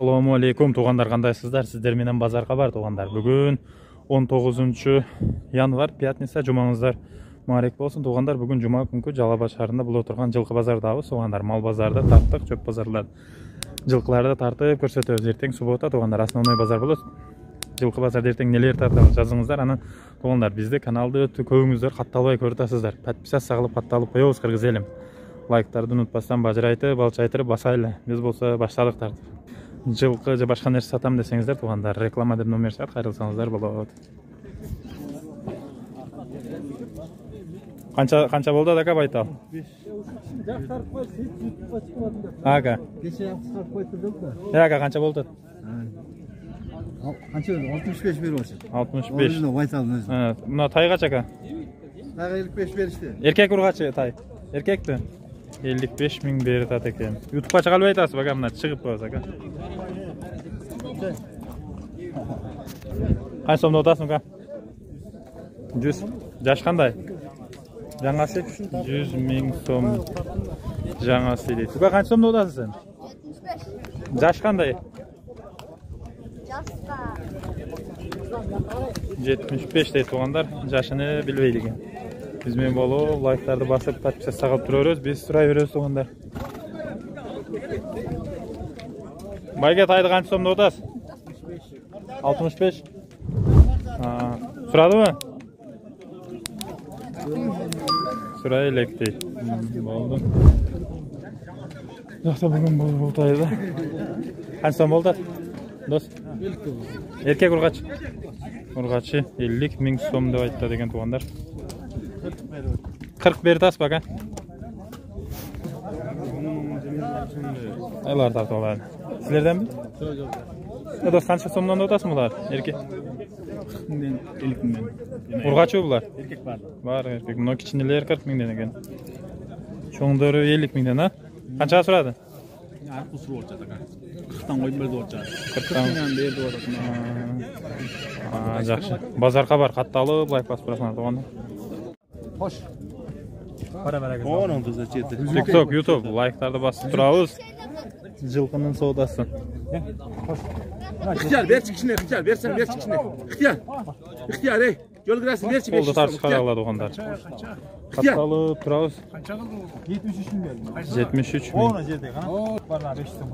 Assalamu alaikum туғандар, қандайсыздар? Сіздер менен базарға бар туғандар. Бүгін 19 январ, пятница, жумаңыздар муарек болсын туғандар. Бүгін жума күнкү Жалабаш шаарында бұл отырған жылқы базардабыз туғандар. Мал базарды тарттық, чөп базарлар. Жылқыларды тартып көрсөтөбүз. Ертең суббота туғандар, основной базар болот. Жылқы базар ертең нелер тартабыз жазыңыздар. Анан туғандар, бізді каналды көбүңүздөр катталбай көрүп атасыздар. Подписаться кылып катталып коебуз, кыргыз элим. Лайктарды унутпастан бажырайтып, балчайтырып басайлы. Биз болсо баштадык тартып. Жылқы же башка нерсе сатам десеңиздер туғандар, реклама деп номер чыгат, кайрылсаңыздар болот. Канча болду ака байтал? 5. Ага. Ага, канча болду? Канча 65 берип атышат. 65. Байталдын өзү. Мына тай канча ака? Тайга 55 беришти. Эркек ургачы тай. Эркекти? 55 000 берет ат экен. YouTube'га чыга албай атасыз бага, мына чыгып коебуз ака. Канча сомдо атасың ака? 100. Жаш кандай? Жаңасы 100 000 сом. Жаңасы дейт. Ака канча сомдо атасың сен? 75. Жаш кандай? Жашка 75 дейт туғандар. Жашыны билбейли экен. Biz men bolu like'larda basıp подписаться кылып турабыз. Biz сурай беребиз тугандар. Байга тайды канча сомдо атасыз? 65. Сурадыбы? Сурай элек болду. Жакта бүгүн бул тайды. Канча сом болду? Дос. Эркек ургач. Ургачы 50 000 сом деп айтты деген тугандар. 40 берді ас бака. Айлар тартып алады. Сілерден бі? Дос, қанша сомнан отасың бұлар? Еркек? 40 000-ден 50 000-ден. Ургачы бұлар? Еркек бар. Бар еркек. Мұны кичинелер 40 000-ден екен. Чоңдары 50 000-ден, а? Қаншаға сұрады? Арқы сұру олчат, ака. 40-тан қойып берді олчат. 40-тан берді олчат. Жақшы. Базарға бар, қатталып, лайк басып бұрасыңар туғанда. Hoş. Onun tuzu çeti. TikTok, YouTube, like'larda basıp turabız. Жылқының саудасы. İhtiyar, ver çıkışını, ihtiyar, versen ver çıkışını. İhtiyar. İhtiyar, ey. Yol girersin, ver çıkışını. Oldu tartış kararladı oğanlar. Kattalı turabız. 73 bin geldi. 73 bin. Ona jerde, kana?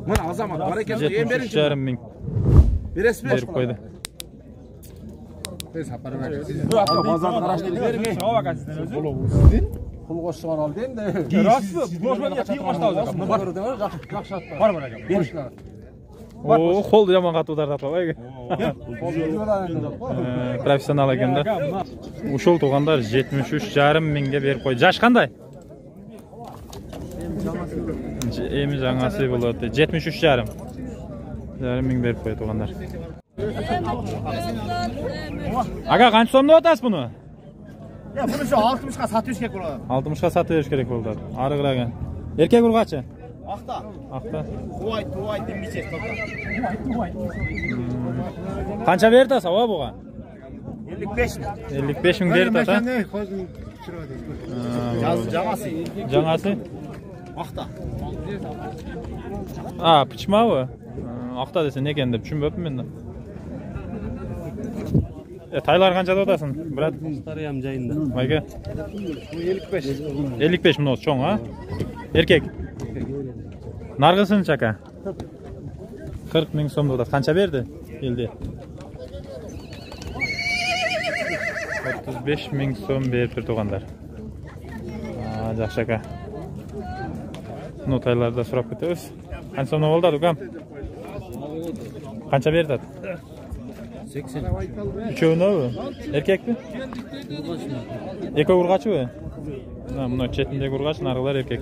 Bana azamat, hareketli, en verin. 73,5 bin. Verip koydu. Bazarda araştırdı verin, ey. Şuna bakın sizden özü. Kul koştuğun al deyin de. Rastı, boşman ya, tiyi koştu olacak. Var mı? Var mı? Boşlar. Oo, kol yaman katılar tapa bak. Profesyonel eкен да. Ушул туғандар 73,5 миңге беріп қойды. Жаш қандай? Эми жаңасы болот. 73,5 миң беріп қойды туғандар. Ага, қанша сомдо атасыз бұны? Ya bunu şu 60'a satıyoruz керек болады. 60'ға сатып беріш керек болды. Арығыраған. Еркек ұрғачы? Ақта. Ақта. Туайт демейсіз тоқта. Қанша берді аса бұға? 55 мың. 55 мың берді ата? Жаңасы. Жаңасы? Ақта. Пычмауы? Ақта десе не екен деп түсінбеппін мен. Тайлар қаншада отасың, брат? Старыям жайында. Байка? 55. 55 мың осы чоң, а? Еркек? Нарғысын чака? 40 000 сомды отасы. Қанша берді? Елде? 35 000 сом беріп бір туғандар. Жақшы ака. Тайларды сұрап кетеміз. Қанша сомды болды ұқам? Қанша берді аты? 80. Üçöğün o? Erkek mi? Eko urgaçı mı? Buna çetindeki urgaç, nargılar erkek.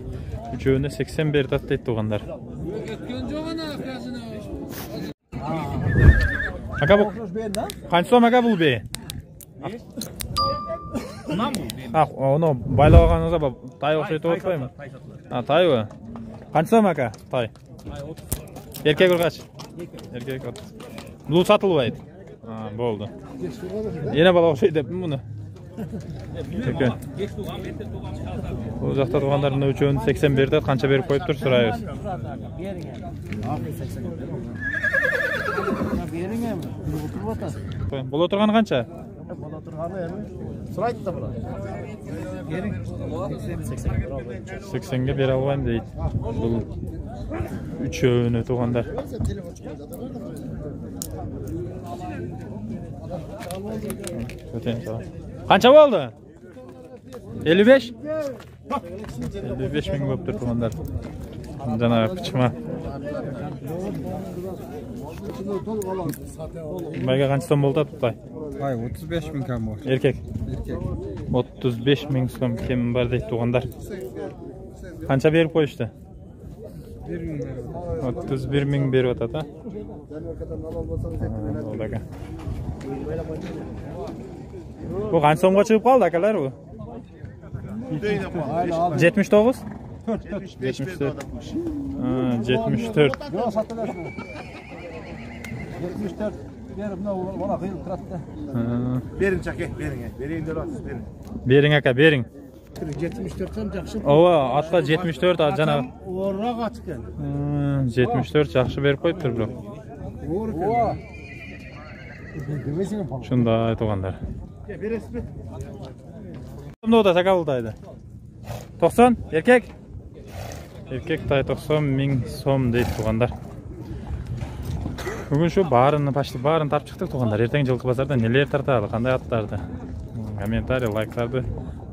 Üçöğünde 80 berdi at deyip tuğanlar. Aka bu? Kaç som aka bul be? Onu baylağınıza bak. Tay oxşaytı otpay mı? Tay mı? Kaç som aka? Tay. Erkek urgaç? Erkek ot. Bulu satılbaydı. Bo'ldi. Yana balo o'xshaydi debman buni. Bu yoqda turganlarning uchun 80 berdi, qancha berib qo'yib tur so'raymiz. Беріңе ме? Отырып атасың. Бұл отырғаны қанша? Бұл отырғаны әні. Сұрайды да бұра. Берің. 80-ге бере алғайым дейді. Бұл үшеуіне туғандар. Қанша болды? 55? 55 мың болып тұр туғандар. Жаңағы пішіма. Байға қанша сом болды тұттай? 35 мың кәм бар. Еркек? 35 мың сом кем бар дейді туғандар. Қанша беріп қойышты? 31 мың беріп атады. Бұл қанша сомға шығып қалды әкелер бұл? 79? 74. 74. Жоқ, саттыласың. 74. Беріп, бана қиылып тұратты. Берің чаке, берің. Берейін дел атыз, берің. Берің әке, берің. 74-тен жақшы. Ова, атқа 74, жана. Орақ атыкен. 74 жақшы беріп қойып тұр бұл. Шында айтуғандар. Бересіз бе? Сомда ода сақабылдайды. 90, еркек? Еркек тай 90 мың сом дейді туғандар. Бүгін шу барын тап шықтық туғандар. Ертең жылқы базарда нелер тартады, қандай аттарды? Комментарий, лайктарды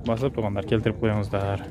басып туғандар келтіріп қойыңыздар.